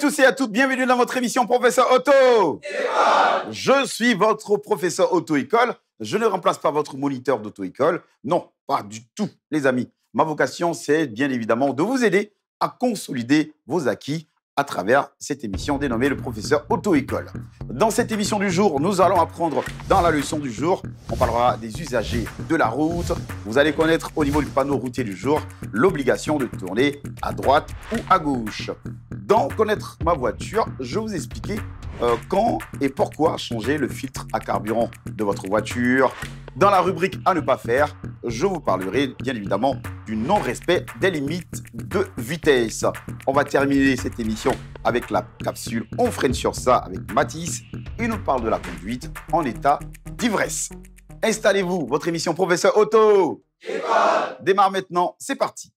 tous et à toutes, bienvenue dans votre émission Professeur Auto. Je suis votre professeur auto-école. Je ne remplace pas votre moniteur d'auto-école. Non, pas du tout, les amis. Ma vocation, c'est bien évidemment de vous aider à consolider vos acquis à travers cette émission dénommée le professeur auto-école. Dans cette émission du jour, nous allons apprendre dans la leçon du jour, on parlera des usagers de la route. Vous allez connaître au niveau du panneau routier du jour l'obligation de tourner à droite ou à gauche. Dans Connaître ma voiture, je vais vous expliquer quand et pourquoi changer le filtre à carburant de votre voiture. Dans la rubrique à ne pas faire, je vous parlerai bien évidemment du non-respect des limites de vitesse. On va terminer cette émission avec la capsule On freine sur ça avec Mathis. Il nous parle de la conduite en état d'ivresse. Installez-vous, votre émission Professeur Auto démarre maintenant, c'est parti.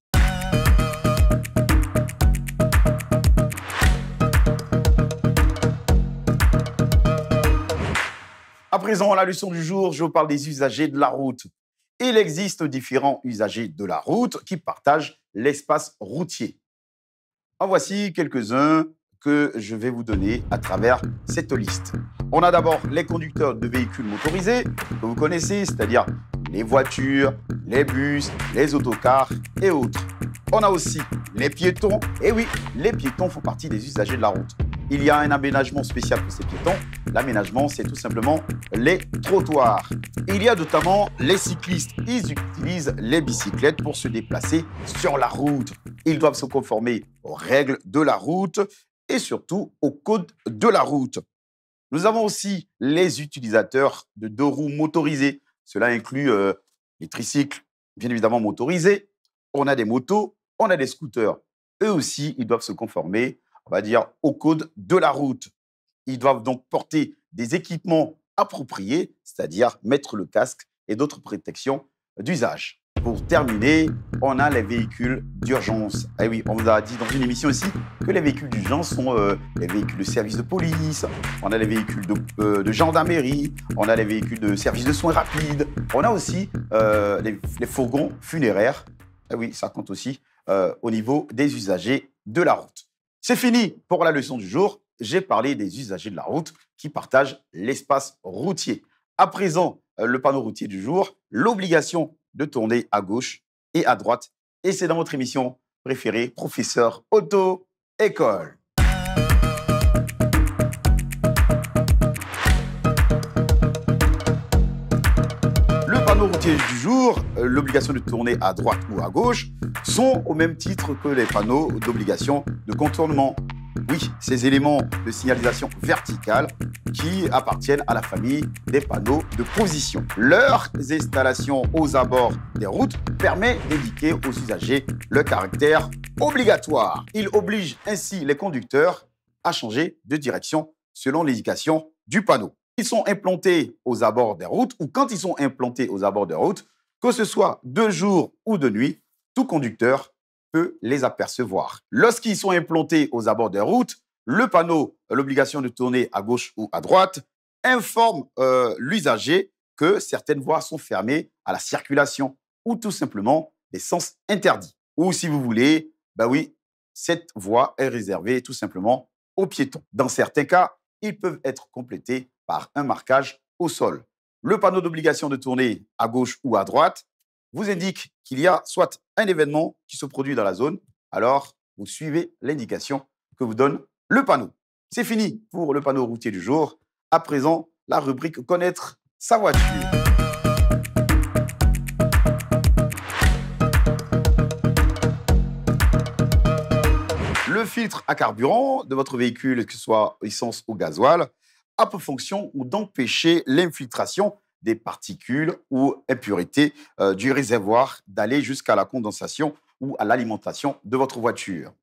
À présent, la leçon du jour, je vous parle des usagers de la route. Il existe différents usagers de la route qui partagent l'espace routier. En voici quelques-uns que je vais vous donner à travers cette liste. On a d'abord les conducteurs de véhicules motorisés, que vous connaissez, c'est-à-dire les voitures, les bus, les autocars et autres. On a aussi les piétons. Et oui, les piétons font partie des usagers de la route. Il y a un aménagement spécial pour ces piétons. L'aménagement, c'est tout simplement les trottoirs. Il y a notamment les cyclistes. Ils utilisent les bicyclettes pour se déplacer sur la route. Ils doivent se conformer aux règles de la route et surtout au code de la route. Nous avons aussi les utilisateurs de deux roues motorisées. Cela inclut les tricycles, bien évidemment motorisés. On a des motos, on a des scooters. Eux aussi, ils doivent se conformer, on va dire, au code de la route. Ils doivent donc porter des équipements appropriés, c'est-à-dire mettre le casque et d'autres protections d'usage. Pour terminer, on a les véhicules d'urgence. Et oui, on vous a dit dans une émission aussi que les véhicules d'urgence sont les véhicules de service de police, on a les véhicules de gendarmerie, on a les véhicules de service de soins rapides, on a aussi les fourgons funéraires. Et oui, ça compte aussi au niveau des usagers de la route. C'est fini pour la leçon du jour. J'ai parlé des usagers de la route qui partagent l'espace routier. À présent, le panneau routier du jour, l'obligation de tourner à gauche et à droite. Et c'est dans votre émission préférée, Professeur Auto-École. Le panneau routier du jour, l'obligation de tourner à droite ou à gauche, sont au même titre que les panneaux d'obligation de contournement. Oui, ces éléments de signalisation verticale qui appartiennent à la famille des panneaux de position. Leur installation aux abords des routes permet d'indiquer aux usagers le caractère obligatoire. Il oblige ainsi les conducteurs à changer de direction selon l'indication du panneau. Ils sont implantés aux abords des routes ou quand ils sont implantés aux abords des routes, que ce soit de jour ou de nuit, tout conducteur peut les apercevoir. Lorsqu'ils sont implantés aux abords des routes, le panneau, l'obligation de tourner à gauche ou à droite, informe l'usager que certaines voies sont fermées à la circulation ou tout simplement des sens interdits. Ou si vous voulez, ben oui, cette voie est réservée tout simplement aux piétons. Dans certains cas, ils peuvent être complétés par un marquage au sol. Le panneau d'obligation de tourner à gauche ou à droite vous indique qu'il y a soit un événement qui se produit dans la zone, alors vous suivez l'indication que vous donne le panneau. C'est fini pour le panneau routier du jour. À présent, la rubrique Connaître sa voiture. Le filtre à carburant de votre véhicule, que ce soit essence ou gasoil, a pour fonction d'empêcher l'infiltration des particules ou impuretés du réservoir d'aller jusqu'à la condensation ou à l'alimentation de votre voiture.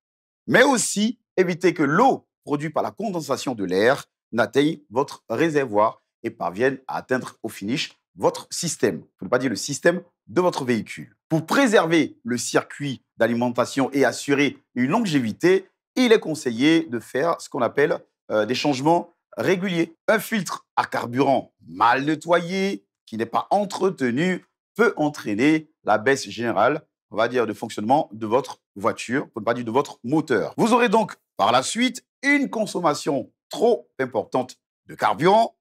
Mais aussi éviter que l'eau produite par la condensation de l'air n'atteigne votre réservoir et parvienne à atteindre au finish votre système, pour ne pas dire le système de votre véhicule. Pour préserver le circuit d'alimentation et assurer une longévité, il est conseillé de faire ce qu'on appelle des changements régulier. Un filtre à carburant mal nettoyé, qui n'est pas entretenu, peut entraîner la baisse générale, on va dire, de fonctionnement de votre voiture, pour ne pas dire de votre moteur. Vous aurez donc Par la suite, une consommation trop importante de carburant,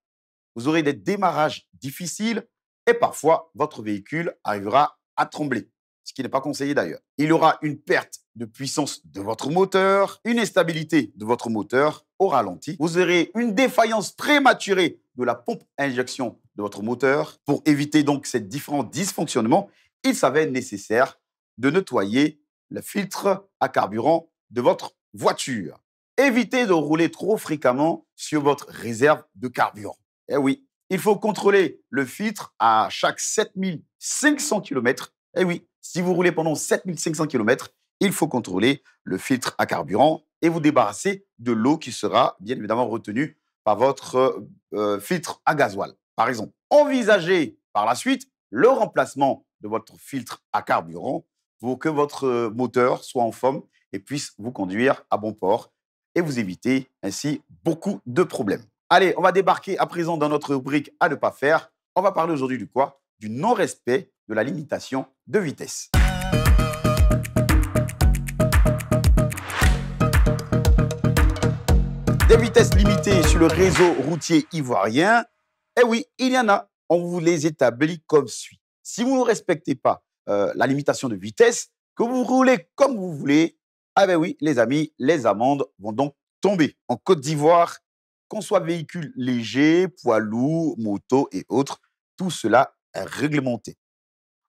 vous aurez des démarrages difficiles et parfois votre véhicule arrivera à trembler, ce qui n'est pas conseillé d'ailleurs. Il y aura une perte de puissance de votre moteur, une instabilité de votre moteur au ralenti. Vous aurez une défaillance prématurée de la pompe à injection de votre moteur. Pour éviter donc ces différents dysfonctionnements, il s'avère nécessaire de nettoyer le filtre à carburant de votre voiture. Évitez de rouler trop fréquemment sur votre réserve de carburant. Eh oui, il faut contrôler le filtre à chaque 7500 km. Eh oui, si vous roulez pendant 7500 km, il faut contrôler le filtre à carburant et vous débarrasser de l'eau qui sera bien évidemment retenue par votre filtre à gasoil, par exemple. Envisagez par la suite le remplacement de votre filtre à carburant pour que votre moteur soit en forme et puisse vous conduire à bon port et vous éviter ainsi beaucoup de problèmes. Allez, on va débarquer à présent dans notre rubrique à ne pas faire. On va parler aujourd'hui du quoi? Du non-respect de la limitation de vitesse. Des vitesses limitées sur le réseau routier ivoirien, eh oui, il y en a. On vous les établit comme suit. Si vous ne respectez pas la limitation de vitesse, que vous roulez comme vous voulez, ah ben oui, les amis, les amendes vont donc tomber. En Côte d'Ivoire, qu'on soit véhicule léger, poids lourd, moto et autres, tout cela est réglementé.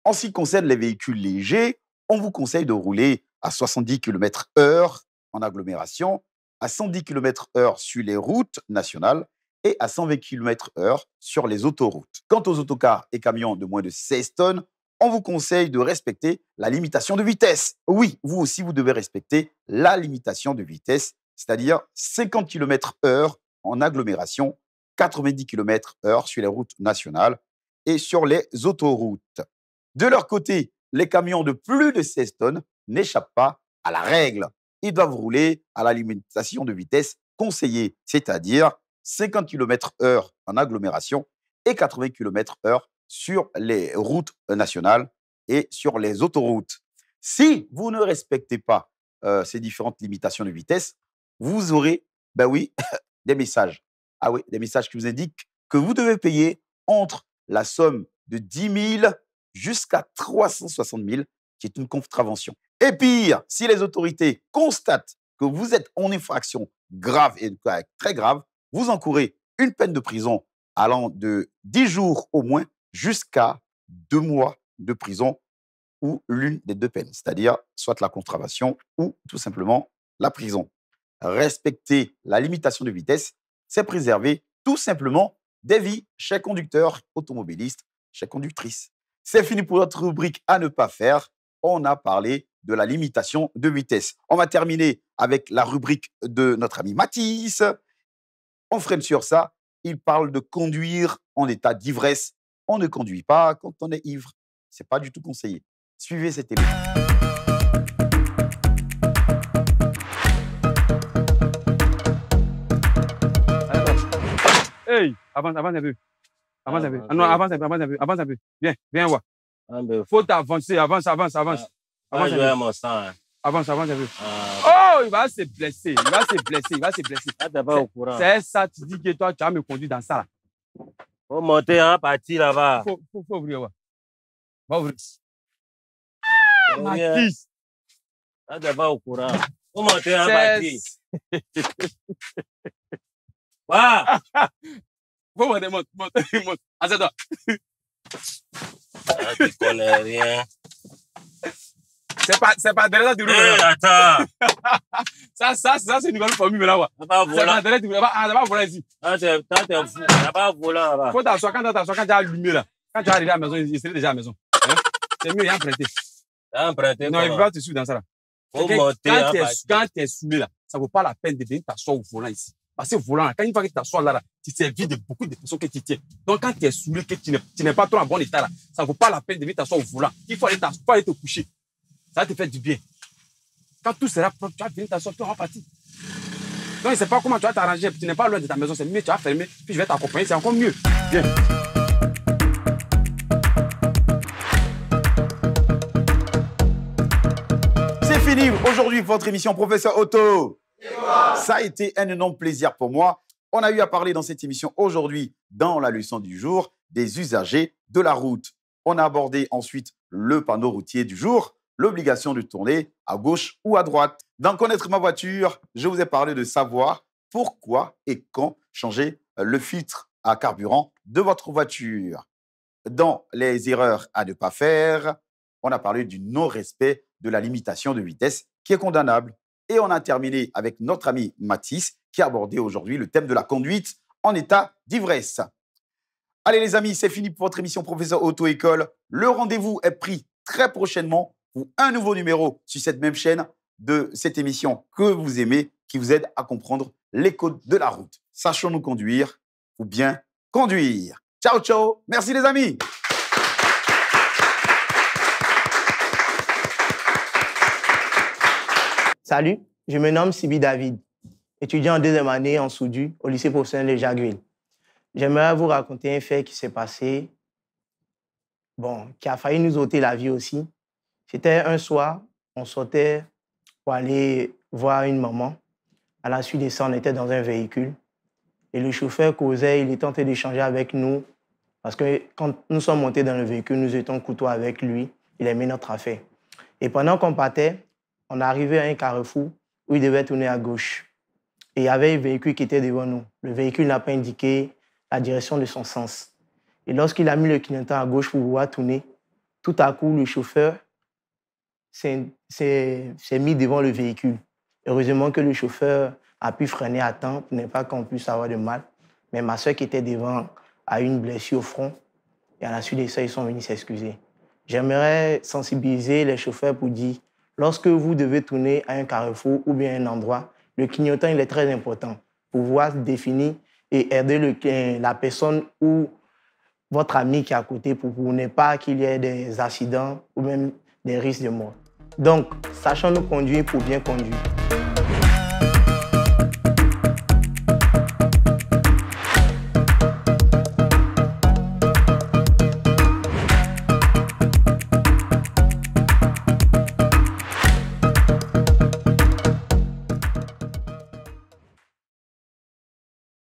En ce qui concerne les véhicules légers, on vous conseille de rouler à 70 km/h en agglomération, à 110 km/h sur les routes nationales et à 120 km/h sur les autoroutes. Quant aux autocars et camions de moins de 16 tonnes, on vous conseille de respecter la limitation de vitesse. Oui, vous aussi, vous devez respecter la limitation de vitesse, c'est-à-dire 50 km/h en agglomération, 90 km/h sur les routes nationales et sur les autoroutes. De leur côté, les camions de plus de 16 tonnes n'échappent pas à la règle. Ils doivent rouler à la limitation de vitesse conseillée, c'est-à-dire 50 km/h en agglomération et 80 km/h sur les routes nationales et sur les autoroutes. Si vous ne respectez pas ces différentes limitations de vitesse, vous aurez, ben oui, des messages. Ah oui, des messages qui vous indiquent que vous devez payer entre la somme de 10 000 jusqu'à 360 000, qui est une contravention. Et pire, si les autorités constatent que vous êtes en infraction grave et très grave, vous encourez une peine de prison allant de 10 jours au moins jusqu'à 2 mois de prison ou l'une des deux peines, c'est-à-dire soit la contravention ou tout simplement la prison. Respecter la limitation de vitesse, c'est préserver tout simplement des vies, chers conducteurs automobilistes, chers conductrices. C'est fini pour notre rubrique à ne pas faire. On a parlé de la limitation de vitesse. On va terminer avec la rubrique de notre ami Mathis. On freine sur ça. Il parle de conduire en état d'ivresse. On ne conduit pas quand on est ivre. Ce n'est pas du tout conseillé. Suivez cette émission. Hey, avance un peu. Avance un peu. Ah non, avance un peu. Viens voir. Faut avancer, avance. Avance un peu. Avance un peu. Oh, il va se blesser. C'est ça, tu dis que toi, tu vas me conduire dans ça. Faut monter en partie là-bas. Faut ouvrir. Va ouvrir. Mathis. Ça t'es pas au courant. Faut monter en partie. Faut monter. Assieds-toi. Tu connais rien. C'est pas derrière du Hey, attends. Ça, c'est une nouvelle formule là-bas. C'est pas C'est pas volant. derrière du pas volant ici. Quand t'es fou, t'as pas volant là-bas. Faut t'asseoir quand tu as allumé là. Quand tu es arrivé à la maison, il serait déjà à la maison. Hein? C'est mieux, il y a emprunté. T'as emprunté. Non, il ne va pas te suivre dans ça là. Faut monter en partie. Quand tu es saoulé là, ça ne vaut pas la peine de venir t'asseoir au volant ici. Parce que volant là, quand une fois que tu t'assois là, tu servir de beaucoup de personnes que tu tiens. Donc quand tu es saoulé, que tu n'es pas trop en bon état là, ça ne vaut pas la peine de venir t'asseoir au volant. Il faut aller te coucher. Ça va te faire du bien. Quand tout sera propre, tu vas venir t'asseoir, tu vas repartir. Donc, je ne sais pas comment tu vas t'arranger. Tu n'es pas loin de ta maison, c'est mieux, tu vas fermer, puis je vais t'accompagner, c'est encore mieux. Viens. C'est fini aujourd'hui, votre émission Professeur Auto. Ça a été un énorme plaisir pour moi. On a eu à parler dans cette émission aujourd'hui, dans la leçon du jour, des usagers de la route. On a abordé ensuite le panneau routier du jour, l'obligation de tourner à gauche ou à droite. Dans Connaître ma voiture, je vous ai parlé de savoir pourquoi et quand changer le filtre à carburant de votre voiture. Dans les erreurs à ne pas faire, on a parlé du non-respect de la limitation de vitesse qui est condamnable. Et on a terminé avec notre ami Mathis qui a abordé aujourd'hui le thème de la conduite en état d'ivresse. Allez les amis, c'est fini pour votre émission Professeur Auto-École. Le rendez-vous est pris très prochainement pour un nouveau numéro sur cette même chaîne de cette émission que vous aimez, qui vous aide à comprendre les codes de la route. Sachons-nous conduire ou bien conduire. Ciao, ciao. Merci les amis. Salut, je me nomme Sibi David, étudiant en deuxième année en soudure au lycée professionnel de Jacquesville. J'aimerais vous raconter un fait qui s'est passé, qui a failli nous ôter la vie aussi. C'était un soir, on sortait pour aller voir une maman. À la suite de ça, on était dans un véhicule. Et le chauffeur causait, il était en train d'échanger avec nous. Parce que quand nous sommes montés dans le véhicule, nous étions couteau avec lui. Il aimait notre affaire. Et pendant qu'on partait, on arrivait à un carrefour où il devait tourner à gauche. Et il y avait un véhicule qui était devant nous. Le véhicule n'a pas indiqué la direction de son sens. Et lorsqu'il a mis le clignotant à gauche pour pouvoir tourner, tout à coup, le chauffeur s'est mis devant le véhicule. Heureusement que le chauffeur a pu freiner à temps pour ne pas qu'on puisse avoir de mal. Mais ma soeur qui était devant a eu une blessure au front. Et à la suite de ça, ils sont venus s'excuser. J'aimerais sensibiliser les chauffeurs pour dire, lorsque vous devez tourner à un carrefour ou bien à un endroit, le clignotant il est très important pour pouvoir définir et aider la personne ou votre ami qui est à côté pour ne pas qu'il y ait des accidents ou même des risques de mort. Donc, sachons nous conduire pour bien conduire.